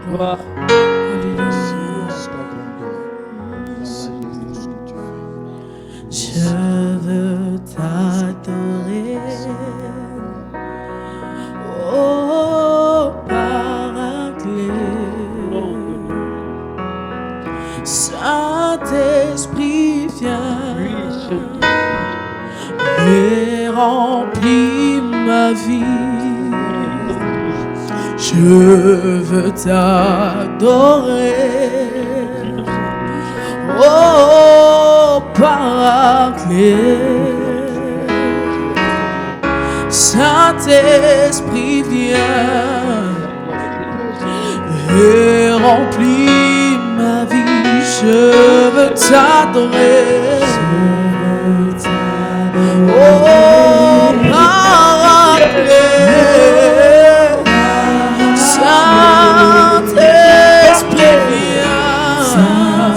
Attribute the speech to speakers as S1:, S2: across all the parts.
S1: Gloire.
S2: Je veux t'adorer, oh Paraclet. Saint-Esprit viens et remplis ma vie. Je veux t'adorer, oh Paraclet. Saint-Esprit viens et remplis ma vie. Je veux t'adorer, oh Paraclet. Saint-Esprit viens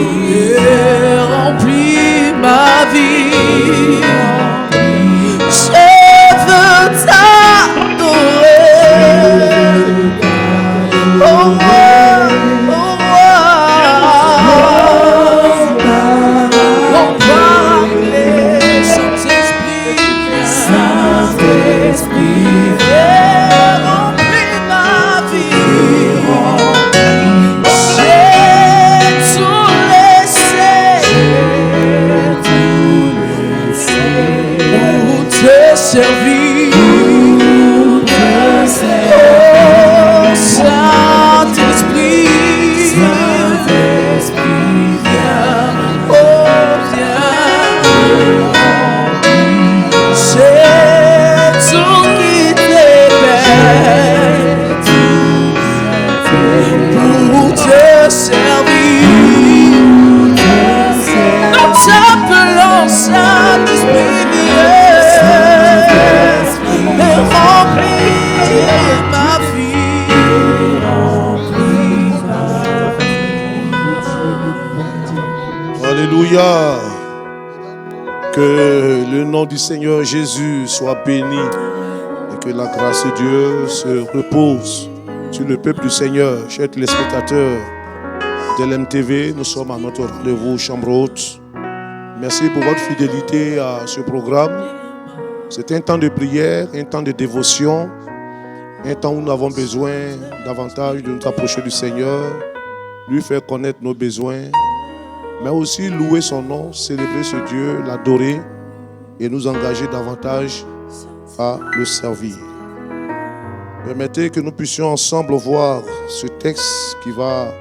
S2: et remplis ma vie. Je veux t'adorer, oh roi, oh Paraclet. Saint-Esprit viens, remplis ma vie. J'ai tout laissé pour te servir. Oh Saint-Esprit, viens, oh viens. J'ai tout quitté, Père, pour te servir. Nous t'appelons Saint-Esprit, et remplis ma vie.
S3: Alléluia. Que le nom du Seigneur Jésus soit béni et que la grâce de Dieu se repose sur le peuple du Seigneur. Chers téléspectateurs de l'MTV, nous sommes à notre rendez-vous Chambre Haute. Merci pour votre fidélité à ce programme. C'est un temps de prière, un temps de dévotion, un temps où nous avons besoin davantage de nous approcher du Seigneur, lui faire connaître nos besoins, mais aussi louer son nom, célébrer ce Dieu, l'adorer et nous engager davantage à le servir. Permettez que nous puissions ensemble voir ce texte qui va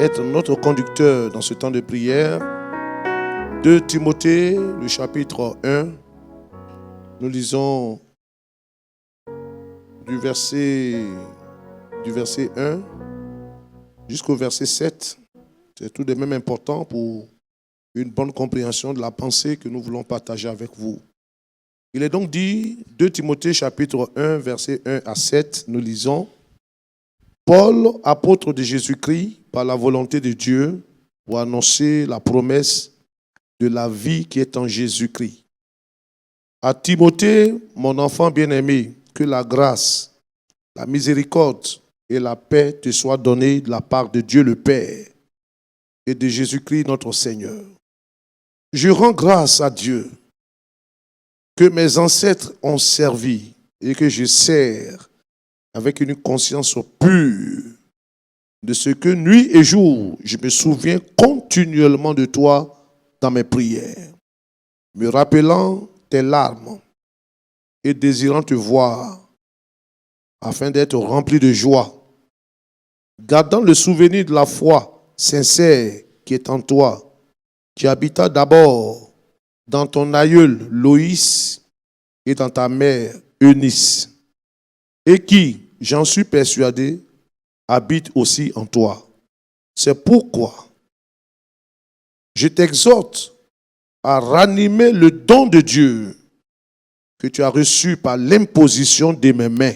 S3: être notre conducteur dans ce temps de prière. 2 Timothée, le chapitre 1. Nous lisons du verset 1 jusqu'au verset 7. C'est tout de même important pour une bonne compréhension de la pensée que nous voulons partager avec vous. Il est donc dit, 2 Timothée chapitre 1, verset 1 à 7, nous lisons: Paul, apôtre de Jésus-Christ, par la volonté de Dieu, pour annoncer la promesse de la vie qui est en Jésus-Christ. À Timothée, mon enfant bien-aimé, que la grâce, la miséricorde et la paix te soient données de la part de Dieu le Père et de Jésus-Christ notre Seigneur. Je rends grâce à Dieu que mes ancêtres ont servi et que je sers avec une conscience pure de ce que nuit et jour, je me souviens continuellement de toi dans mes prières, me rappelant tes larmes et désirant te voir afin d'être rempli de joie, gardant le souvenir de la foi sincère qui est en toi, qui habita d'abord dans ton aïeul Loïs et dans ta mère Eunice, et qui, j'en suis persuadé, habite aussi en toi. C'est pourquoi je t'exhorte à ranimer le don de Dieu que tu as reçu par l'imposition de mes mains,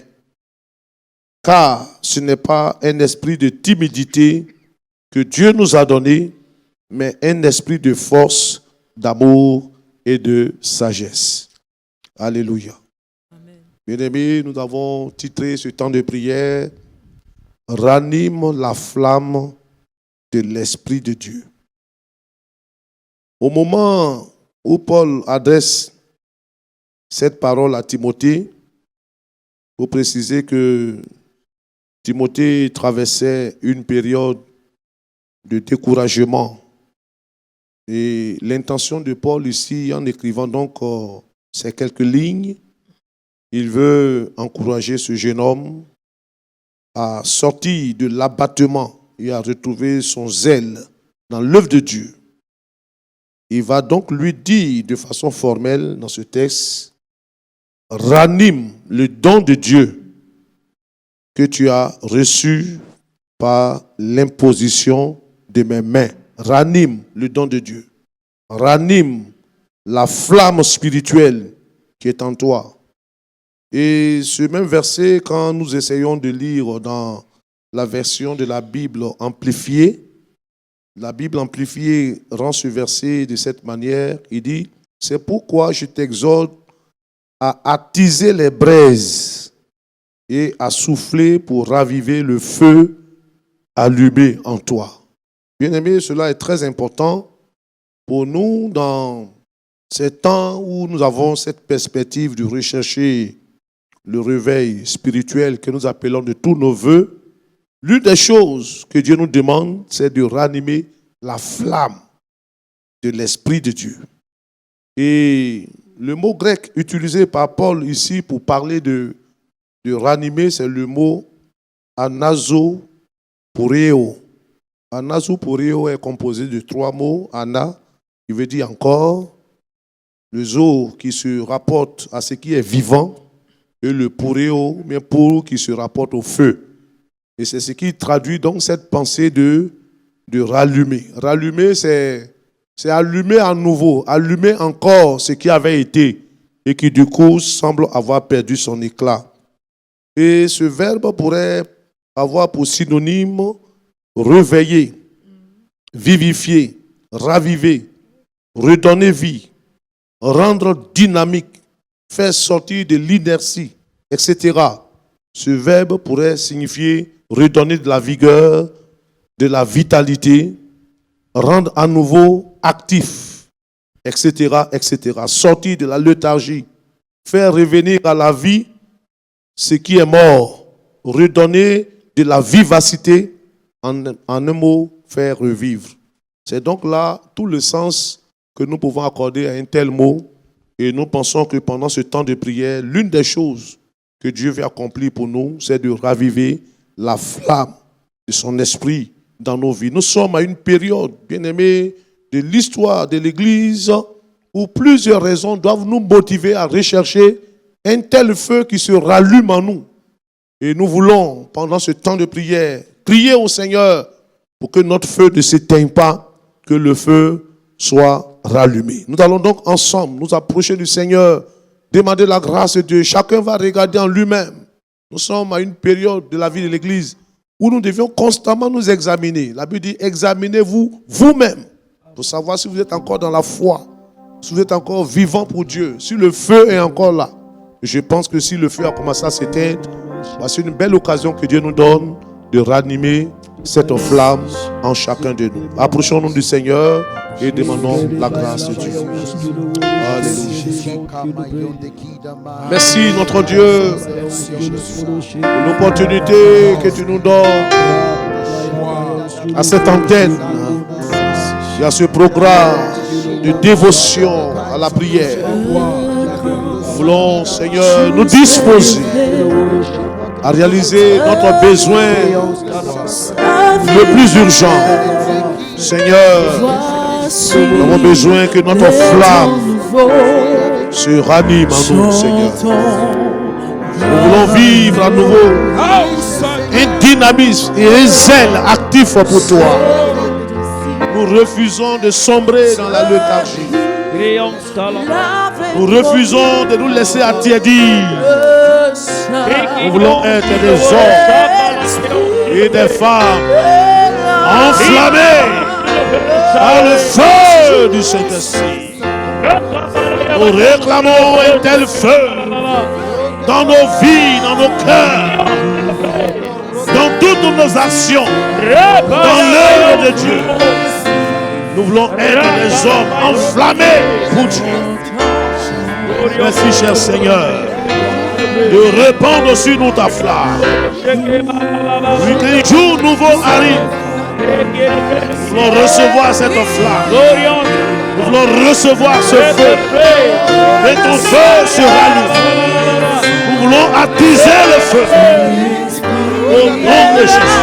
S3: car ce n'est pas un esprit de timidité que Dieu nous a donné, mais un esprit de force, d'amour et de sagesse. Alléluia. Bien-aimés, nous avons titré ce temps de prière ranime la flamme de l'Esprit de Dieu. Au moment où Paul adresse cette parole à Timothée, il faut préciser que Timothée traversait une période de découragement. Et l'intention de Paul ici, en écrivant donc ces quelques lignes, il veut encourager ce jeune homme à sortir de l'abattement et à retrouver son zèle dans l'œuvre de Dieu. Il va donc lui dire de façon formelle dans ce texte, ranime le don de Dieu que tu as reçu par l'imposition de mes mains. Ranime le don de Dieu. Ranime la flamme spirituelle qui est en toi. Et ce même verset, quand nous essayons de lire dans la version de la Bible amplifiée, la Bible amplifiée rend ce verset de cette manière. Il dit, c'est pourquoi je t'exhorte à attiser les braises et à souffler pour raviver le feu allumé en toi. Bien-aimés, cela est très important pour nous dans ces temps où nous avons cette perspective de rechercher le réveil spirituel que nous appelons de tous nos vœux. L'une des choses que Dieu nous demande, c'est de ranimer la flamme de l'Esprit de Dieu. Et le mot grec utilisé par Paul ici pour parler de ranimer, c'est le mot anazoporeo. Anazoporeo est composé de 3 mots. Ana, qui veut dire encore, le zo qui se rapporte à ce qui est vivant, et le poreo, mais pour qui se rapporte au feu. Et c'est ce qui traduit donc cette pensée de rallumer. Rallumer, c'est allumer à nouveau, allumer encore ce qui avait été et qui du coup semble avoir perdu son éclat. Et ce verbe pourrait avoir pour synonyme réveiller, vivifier, raviver, redonner vie, rendre dynamique, faire sortir de l'inertie, etc. Ce verbe pourrait signifier redonner de la vigueur, de la vitalité, rendre à nouveau actif, etc., etc. Sortir de la léthargie, faire revenir à la vie ce qui est mort, redonner de la vivacité, en un mot, faire revivre. C'est donc là tout le sens que nous pouvons accorder à un tel mot. Et nous pensons que pendant ce temps de prière, l'une des choses que Dieu veut accomplir pour nous, c'est de raviver la flamme de son esprit dans nos vies. Nous sommes à une période, bien-aimés, de l'histoire de l'Église où plusieurs raisons doivent nous motiver à rechercher un tel feu qui se rallume en nous. Et nous voulons, pendant ce temps de prière, prier au Seigneur pour que notre feu ne s'éteigne pas, que le feu soit rallumé. Nous allons donc ensemble nous approcher du Seigneur, demander la grâce de Dieu. Chacun va regarder en lui-même. Nous sommes à une période de la vie de l'Église où nous devions constamment nous examiner. La Bible dit, examinez-vous vous-même pour savoir si vous êtes encore dans la foi, si vous êtes encore vivant pour Dieu, si le feu est encore là. Je pense que si le feu a commencé à s'éteindre, c'est une belle occasion que Dieu nous donne de ranimer cette flamme en chacun de nous. Approchons-nous du Seigneur et demandons la grâce de Dieu. Alléluia. Merci notre Dieu pour l'opportunité que tu nous donnes à cette antenne et à ce programme de dévotion à la prière. Nous voulons, Seigneur, nous disposer à réaliser notre besoin le plus urgent. Seigneur, nous avons besoin que notre flamme se ranime en nous, Seigneur. Nous voulons vivre à nouveau un dynamisme et un zèle actif pour toi. Nous refusons de sombrer dans la léthargie. Nous refusons de nous laisser attiédir. Nous voulons être des hommes et des femmes enflammés par le feu du Saint-Esprit. Nous réclamons un tel feu dans nos vies, dans nos cœurs, dans toutes nos actions, dans l'œuvre de Dieu. Nous voulons être des hommes enflammés pour Dieu. Merci, cher Seigneur, de répandre sur nous ta flamme. Oui, qu'un jour nouveau arrive. Nous voulons recevoir cette flamme. Nous voulons recevoir ce feu. Et ton feu se rallume. Nous voulons attiser le feu. Au nom de Jésus.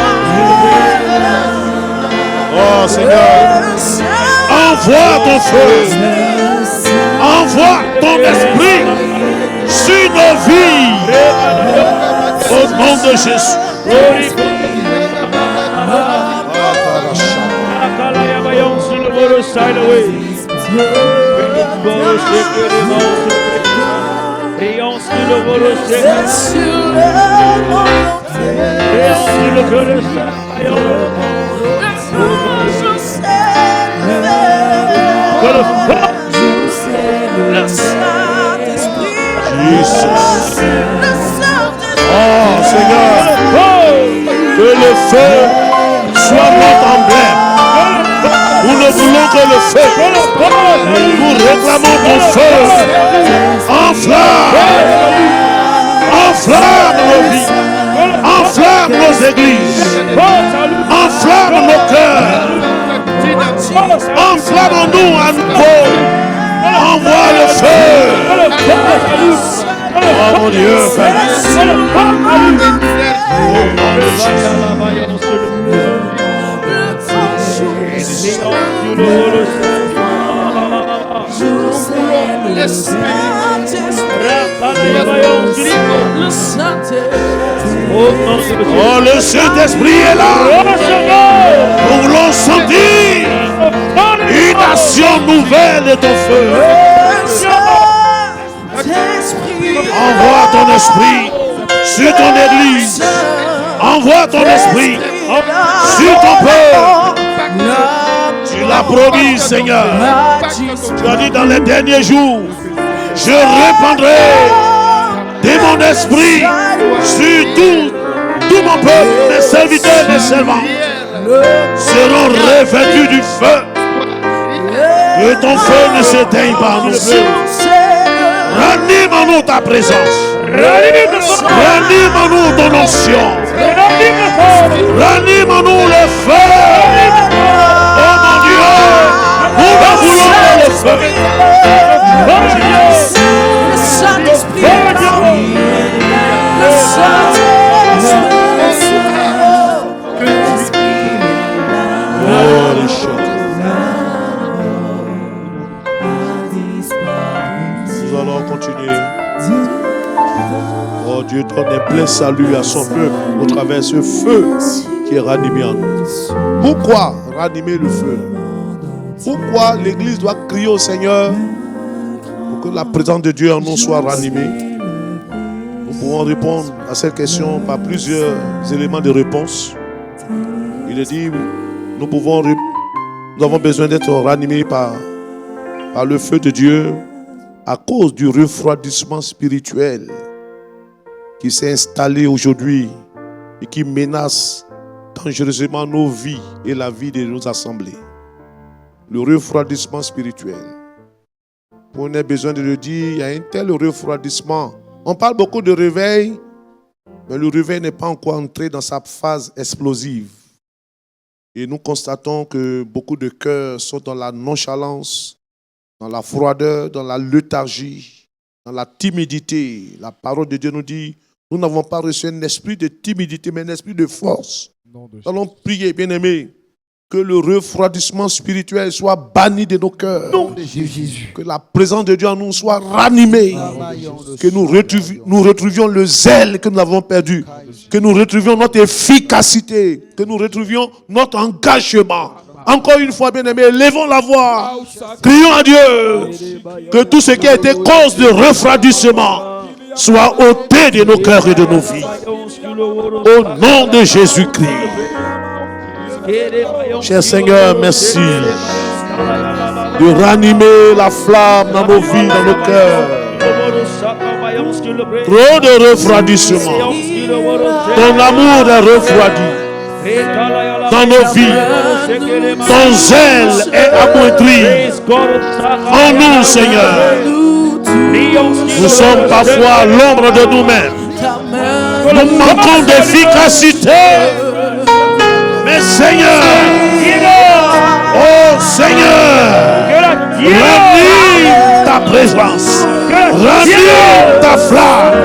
S3: Oh Seigneur, envoie ton feu. Envoie ton esprit sur nos vies. Au nom de Jésus. Oh Seigneur, que le feu soit notre emblème. Nous ne voulons que le feu. Nous réclamons ton feu. Enflamme nos vies. Enflamme nos églises. Enflamme nos cœurs. Enflamme-nous à nouveau. Envoie le feu. Oh mon Dieu, Père. Oh, le Saint-Esprit est là. Nous voulons sentir une action nouvelle de ton feu. Envoie ton esprit sur ton église. Envoie ton esprit sur ton peuple. Tu l'as promis, Seigneur. Tu as dit dans les derniers jours, je répandrai de mon esprit sur tout mon peuple. Mes serviteurs, mes servants seront revêtus du feu. Que ton feu ne s'éteigne pas, nous. Ranime en nous ta présence. Ranime en nous ton onction. Ranime en nous le feu. Oh mon Dieu, nous voulons le feu. Le Saint-Esprit. Nous allons continuer. Oh Dieu, donne un plein salut à son peuple au travers de ce feu qui est ranimé en nous. Pourquoi ranimer le feu? Pourquoi l'Église doit crier au Seigneur pour que la présence de Dieu en nous soit ranimée? Nous pouvons répondre à cette question par plusieurs éléments de réponse. Il est dit, nous avons besoin d'être ranimés par le feu de Dieu à cause du refroidissement spirituel qui s'est installé aujourd'hui et qui menace dangereusement nos vies et la vie de nos assemblées. Le refroidissement spirituel. On a besoin de le dire, il y a un tel refroidissement. On parle beaucoup de réveil, mais le réveil n'est pas encore entré dans sa phase explosive. Et nous constatons que beaucoup de cœurs sont dans la nonchalance, dans la froideur, dans la léthargie, dans la timidité. La parole de Dieu nous dit, nous n'avons pas reçu un esprit de timidité, mais un esprit de force. Nous allons prier, bien-aimés, que le refroidissement spirituel soit banni de nos cœurs. Que la présence de Dieu en nous soit ranimée. Que nous retrouvions le zèle que nous avons perdu. Que nous retrouvions notre efficacité. Que nous retrouvions notre engagement. Encore une fois, bien-aimés, levons la voix. Crions à Dieu. Que tout ce qui a été cause de refroidissement soit ôté de nos cœurs et de nos vies. Au nom de Jésus-Christ. Cher Seigneur, merci de ranimer la flamme dans nos vies, dans nos cœurs. Trop de refroidissement.
S1: Ton amour est refroidi dans nos vies. Ton zèle est amoindri en nous, Seigneur. Nous sommes parfois à l'ombre de nous-mêmes. Nous manquons d'efficacité. Mais Seigneur, oh Seigneur, ranime ta présence, ranime ta flamme,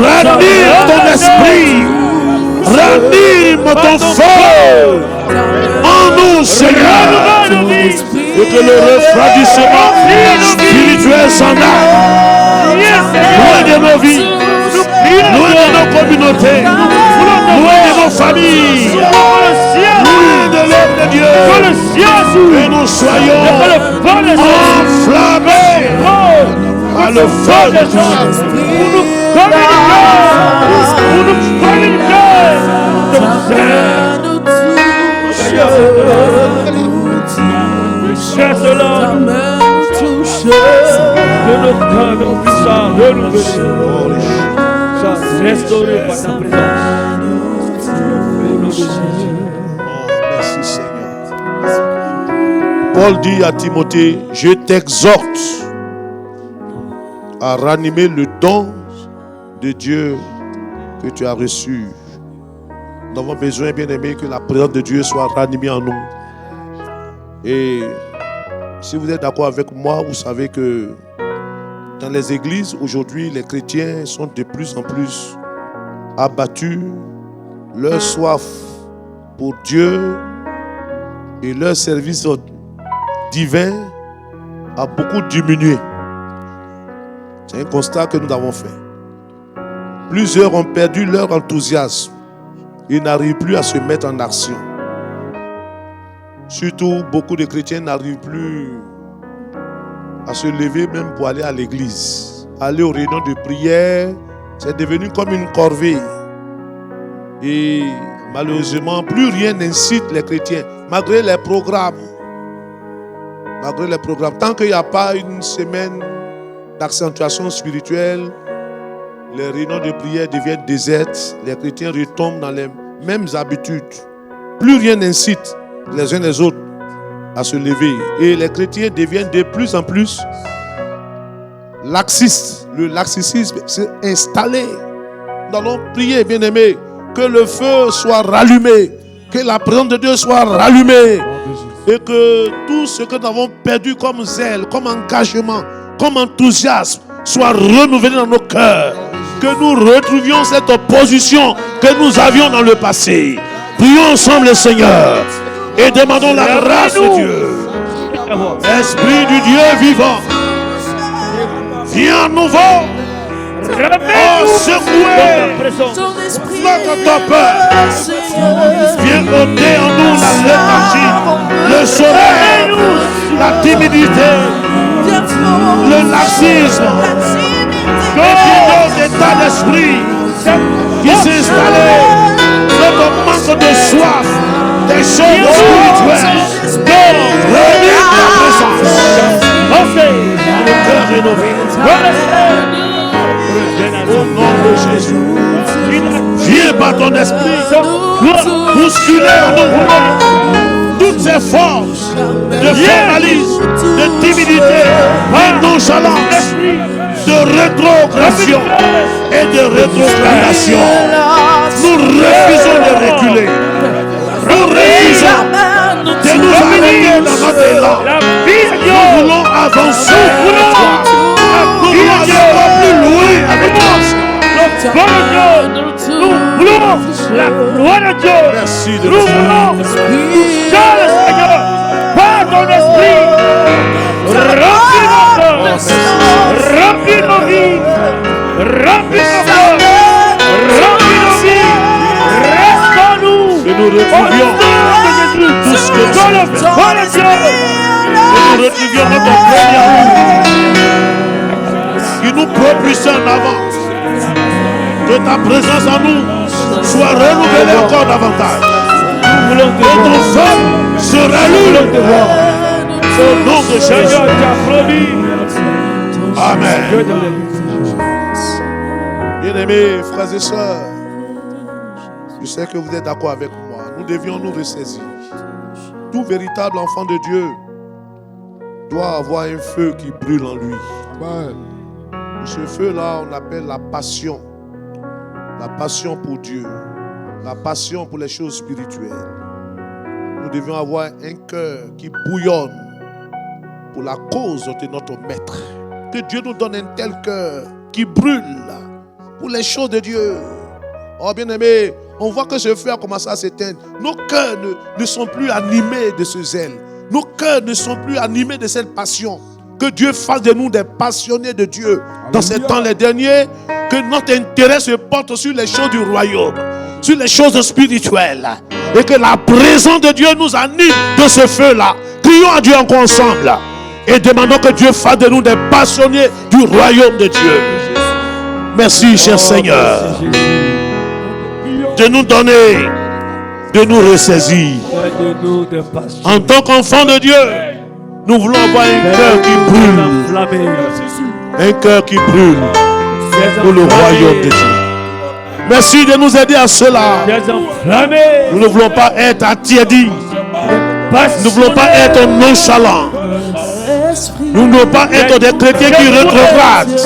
S1: ranime ton esprit, ranime ton feu en nous, Seigneur, et que le refroidissement spirituel s'en aille, loin de nos vies, loin de nos communautés, loin de nos familles, loin de l'œuvre de Dieu, et nous soyons enflammés par le feu de Dieu.
S4: Que nos cœurs puissent renouveler, restaurés par ta présence.
S3: Merci Seigneur. Paul dit à Timothée, je t'exhorte à ranimer le don de Dieu que tu as reçu. Nous avons besoin, bien aimé, que la présence de Dieu soit ranimée en nous. Et si vous êtes d'accord avec moi, vous savez que dans les églises, aujourd'hui, les chrétiens sont de plus en plus abattus. Leur soif pour Dieu et leur service divin a beaucoup diminué. C'est un constat que nous avons fait. Plusieurs ont perdu leur enthousiasme. Ils n'arrivent plus à se mettre en action. Surtout, beaucoup de chrétiens n'arrivent plus à se lever même pour aller à l'église. Aller aux réunions de prière, c'est devenu comme une corvée. Et malheureusement, plus rien n'incite les chrétiens, malgré les programmes. Malgré les programmes. Tant qu'il n'y a pas une semaine d'accentuation spirituelle, les réunions de prière deviennent désertes. Les chrétiens retombent dans les mêmes habitudes. Plus rien n'incite les uns les autres à se lever. Et les chrétiens deviennent de plus en plus laxistes. Le laxisme s'est installé. Nous allons prier, bien-aimés, que le feu soit rallumé, que la présence de Dieu soit rallumée, et que tout ce que nous avons perdu comme zèle, comme engagement, comme enthousiasme, soit renouvelé dans nos cœurs. Que nous retrouvions cette position que nous avions dans le passé. Prions ensemble le Seigneur et demandons la grâce de Dieu. Esprit du Dieu vivant, viens à nouveau. Oh, secouez notre peur. Viens ôter en nous la léthargie, le sommeil, la timidité, le laxisme, notre état d'esprit qui s'est installé, notre manque de soif des choses spirituelles. Donc, reviens ta présence. Le cœur rénové. Au nom de Jésus, viens par ton esprit bousculer en nous toutes ces forces de formalisme, de timidité, de nonchalance, de rétrogression et de rétrogradation. Nous refusons de reculer. Nous refusons de nous arrêter dans notre élan. Nous voulons avancer. Nous voulons aller encore plus loin avec toi.
S4: Nous voulons la gloire de Dieu.
S3: Merci de
S4: Nous voulons toucher le Seigneur par ton esprit. Remplis nos cœurs, remplis nos vies, remplis nos cœurs, remplis nos vies. Reste en nous.
S3: Que nous retrouvions tout ce que tu as fait. Que nous retrouvions notre premier amour qui nous propulse en avant. Que ta présence en nous soit renouvelée encore davantage. Notre feu se rallume au nom de Jésus. Amen. Bien-aimés frères et sœurs, Je sais que vous êtes d'accord avec moi. Nous devions nous ressaisir. Tout véritable enfant de Dieu doit avoir un feu qui brûle en lui.
S1: Amen.
S3: Ce feu-là, on appelle la passion. La passion pour Dieu. La passion pour les choses spirituelles. Nous devions avoir un cœur qui bouillonne pour la cause de notre maître. Que Dieu nous donne un tel cœur qui brûle pour les choses de Dieu. Oh bien-aimé, on voit que ce feu a commencé à s'éteindre. Nos cœurs ne sont plus animés de ce zèle. Nos cœurs ne sont plus animés de cette passion. Que Dieu fasse de nous des passionnés de Dieu. Dans ces temps les derniers, que notre intérêt se porte sur les choses du royaume, sur les choses spirituelles. Et que la présence de Dieu nous anime de ce feu-là. Crions à Dieu encore ensemble. Et demandons que Dieu fasse de nous des passionnés du royaume de Dieu. Merci, cher Seigneur, de nous donner, de nous ressaisir. En tant qu'enfant de Dieu, nous voulons avoir un cœur qui brûle. Un cœur qui brûle pour le royaume de Dieu. Merci de nous aider à cela. Nous ne voulons pas être attiédis. Nous ne voulons pas être nonchalants. Nous ne voulons pas être des chrétiens qui rétrogradent.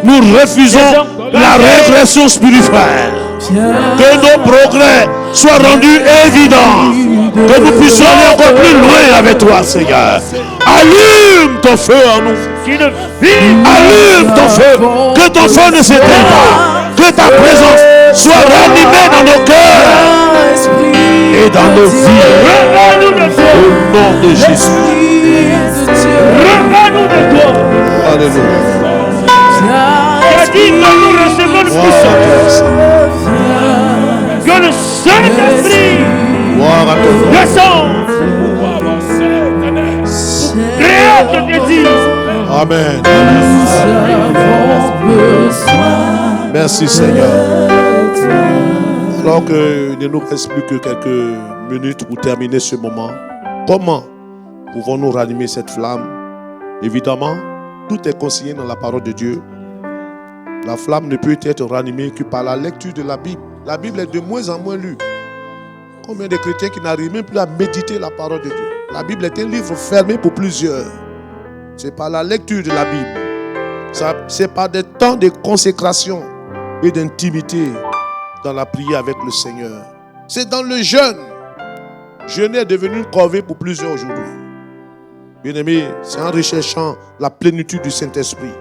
S3: Nous refusons la régression spirituelle. Que nos progrès soient rendus évidents. Que nous puissions aller encore plus loin avec toi, Seigneur. Allume ton feu en nous. Allume ton feu. Que ton feu ne s'éteigne pas. Que ta présence soit ranimée dans nos cœurs et dans nos vies. Au nom de Jésus.
S4: Revenons de toi.
S3: Alléluia.
S4: Tu as dit que nous recevons le puissance. Que le Saint-Esprit descend. Créate tes désir.
S3: Amen. Merci Seigneur. Alors que il ne nous reste plus que quelques minutes pour terminer ce moment, comment pouvons-nous ranimer cette flamme? Évidemment, tout est consigné dans la parole de Dieu. La flamme ne peut être ranimée que par la lecture de la Bible. La Bible est de moins en moins lue. Combien de chrétiens qui n'arrivent même plus à méditer la parole de Dieu? La Bible est un livre fermé pour plusieurs. C'est par la lecture de la Bible. C'est par des temps de consécration et d'intimité dans la prière avec le Seigneur. C'est dans le jeûne. Jeûner est devenu une corvée pour plusieurs aujourd'hui. Bien-aimés, c'est en recherchant la plénitude du Saint-Esprit,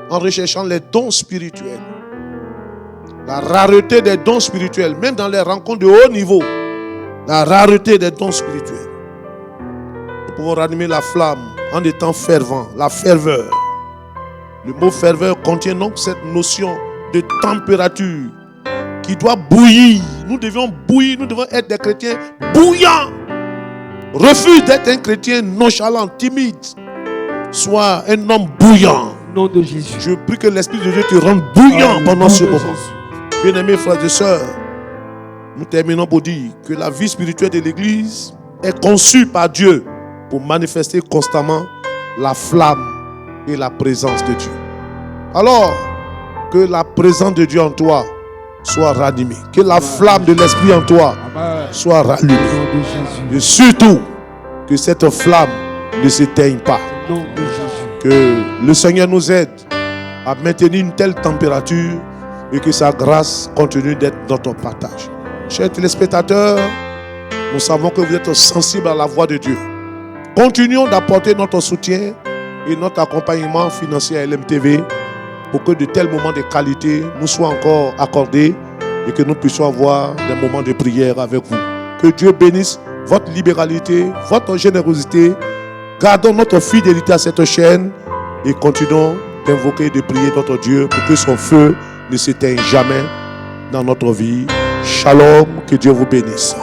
S3: en recherchant les dons spirituels, la rareté des dons spirituels, même dans les rencontres de haut niveau, la rareté des dons spirituels. Nous pouvons ranimer la flamme en étant fervent, la ferveur. Le mot ferveur contient donc cette notion de température qui doit bouillir. Nous devions bouillir, nous devons être des chrétiens bouillants. Refuse d'être un chrétien nonchalant, timide. Sois un homme bouillant.
S4: Au nom de Jésus.
S3: Je prie que l'Esprit de Dieu te rende bouillant pendant ce moment. Bien-aimés frères et sœurs, nous terminons pour dire que la vie spirituelle de l'Église est conçue par Dieu pour manifester constamment la flamme et la présence de Dieu. Alors, que la présence de Dieu en toi soit ranimée. Que la flamme de l'Esprit en toi soit rallumée. Et surtout, que cette flamme ne s'éteigne pas. Que le Seigneur nous aide à maintenir une telle température et que sa grâce continue d'être notre partage. Chers téléspectateurs, nous savons que vous êtes sensibles à la voix de Dieu. Continuons d'apporter notre soutien et notre accompagnement financier à LMTV pour que de tels moments de qualité nous soient encore accordés et que nous puissions avoir des moments de prière avec vous. Que Dieu bénisse votre libéralité, votre générosité. Gardons notre fidélité à cette chaîne et continuons d'invoquer et de prier notre Dieu pour que son feu ne s'éteigne jamais dans notre vie. Shalom, que Dieu vous bénisse.